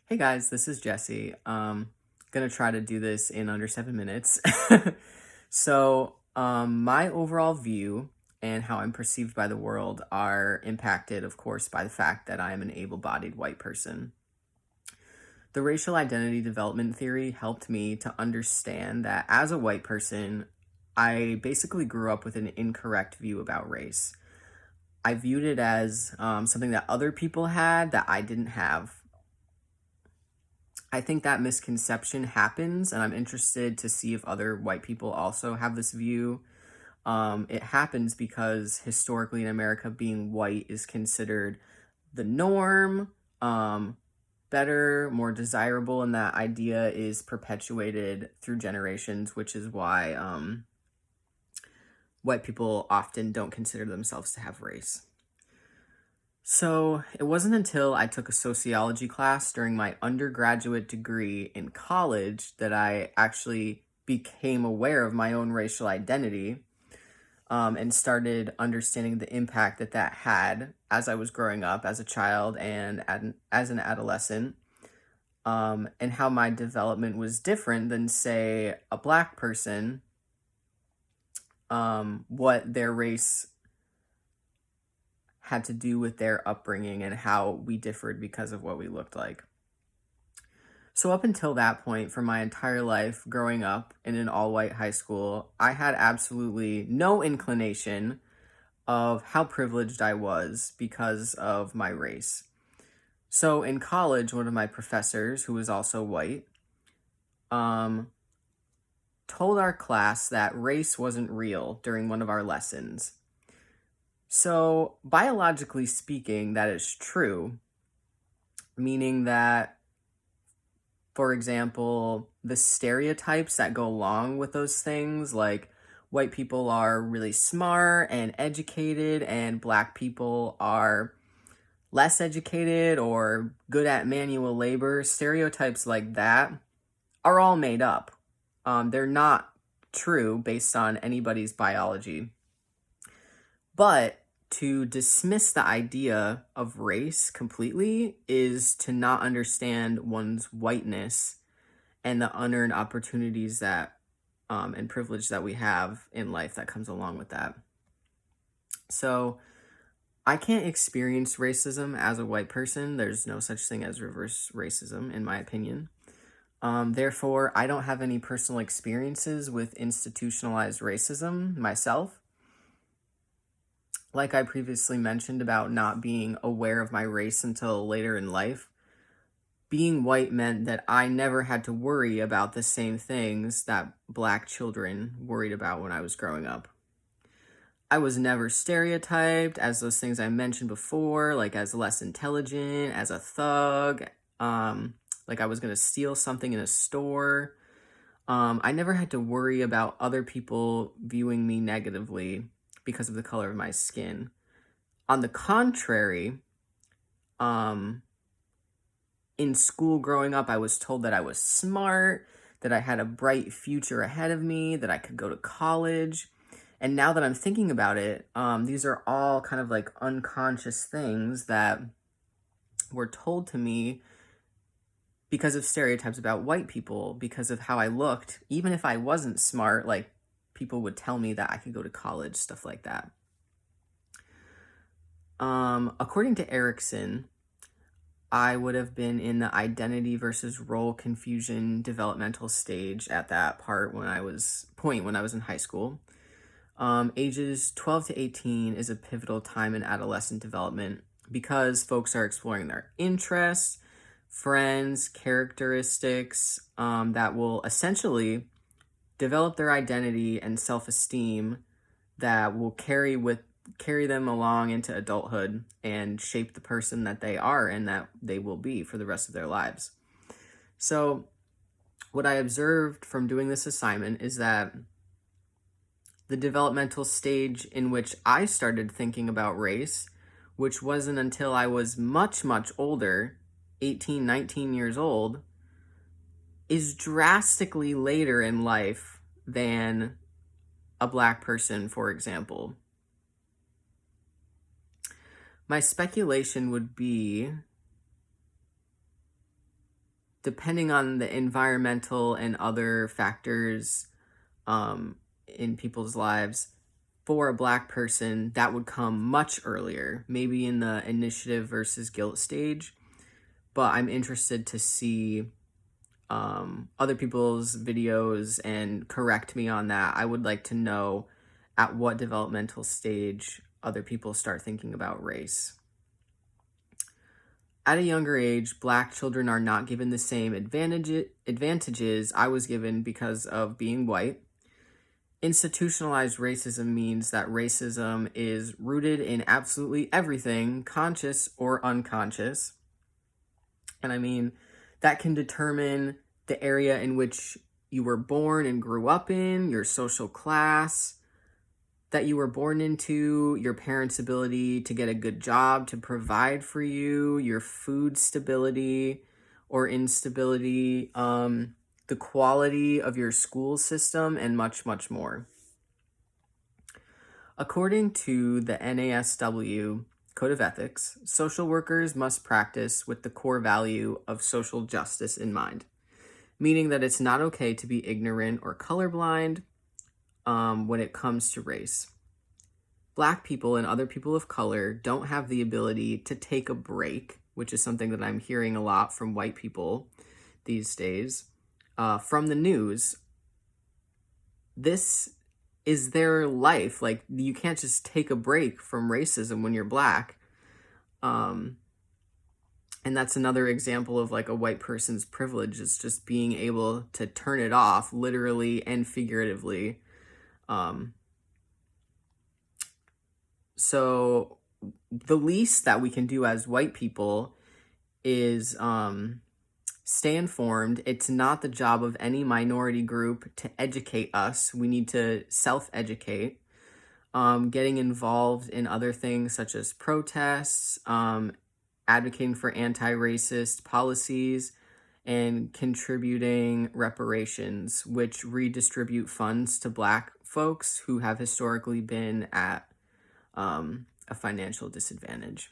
Hey guys, this is Jesse. Gonna try to do this in under 7 minutes. My overall view and how I'm perceived by the world are impacted, of course, by the fact that I am an able-bodied white person. The racial identity development theory helped me to understand that as a white person, I basically grew up with an incorrect view about race. I viewed it as something that other people had that I didn't have. I think that misconception happens, and I'm interested to see if other white people also have this view. It happens because historically in America, being white is considered the norm, better, more desirable, and that idea is perpetuated through generations, which is why white people often don't consider themselves to have race. So it wasn't until I took a sociology class during my undergraduate degree in college that I actually became aware of my own racial identity, and started understanding the impact that that had as I was growing up as a child and as an adolescent, and how my development was different than, say, a Black person, what their race had to do with their upbringing and how we differed because of what we looked like. So, up until that point, for my entire life growing up in an all white high school, I had absolutely no inclination of how privileged I was because of my race. So, in college, one of my professors, who was also white, um, told our class that race wasn't real during one of our lessons. So, biologically speaking, that is true, meaning that, for example, the stereotypes that go along with those things, like white people are really smart and educated, and Black people are less educated or good at manual labor, stereotypes like that are all made up. They're not true based on anybody's biology. But to dismiss the idea of race completely is to not understand one's whiteness and the unearned opportunities that and privilege that we have in life that comes along with that. So I can't experience racism as a white person. There's no such thing as reverse racism, in my opinion. Therefore, I don't have any personal experiences with institutionalized racism myself. Like I previously mentioned about not being aware of my race until later in life, being white meant that I never had to worry about the same things that Black children worried about when I was growing up. I was never stereotyped as those things I mentioned before, like as less intelligent, as a thug, like I was gonna steal something in a store. I never had to worry about other people viewing me negatively because of the color of my skin. On the contrary, um, in school growing up, I was told that I was smart, that I had a bright future ahead of me, that I could go to college. And now that I'm thinking about it, these are all kind of like unconscious things that were told to me because of stereotypes about white people, because of how I looked. Even if I wasn't smart, like people would tell me that I could go to college, stuff like that. According to Erickson, I would have been in the identity versus role confusion developmental stage at that when I was in high school. Ages 12 to 18 is a pivotal time in adolescent development because folks are exploring their interests, friends, characteristics that will essentially develop their identity and self-esteem that will carry them along into adulthood and shape the person that they are and that they will be for the rest of their lives. So, what I observed from doing this assignment is that the developmental stage in which I started thinking about race, which wasn't until I was much, much older, 18, 19 years old, is drastically later in life than a Black person, for example. My speculation would be depending on the environmental and other factors in people's lives, for a Black person, that would come much earlier, maybe in the initiative versus guilt stage. But I'm interested to see other people's videos and correct me on that. I would like to know at what developmental stage other people start thinking about race. At a younger age, Black children are not given the same advantages I was given because of being white. Institutionalized racism means that racism is rooted in absolutely everything, conscious or unconscious. And I mean, that can determine the area in which you were born and grew up in, your social class that you were born into, your parents' ability to get a good job to provide for you, your food stability or instability, the quality of your school system, and much, much more. According to the NASW Code of Ethics, social workers must practice with the core value of social justice in mind, meaning that it's not okay to be ignorant or colorblind when it comes to race. Black people and other people of color don't have the ability to take a break, which is something that I'm hearing a lot from white people these days, from the news. This is their life. Like, you can't just take a break from racism when you're Black. And that's another example of like a white person's privilege, is just being able to turn it off, literally and figuratively. So the least that we can do as white people is stay informed. It's not the job of any minority group to educate us. We need to self-educate. Getting involved in other things such as protests, advocating for anti-racist policies, and contributing reparations, which redistribute funds to Black folks who have historically been at a financial disadvantage.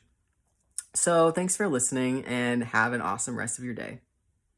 So thanks for listening, and have an awesome rest of your day.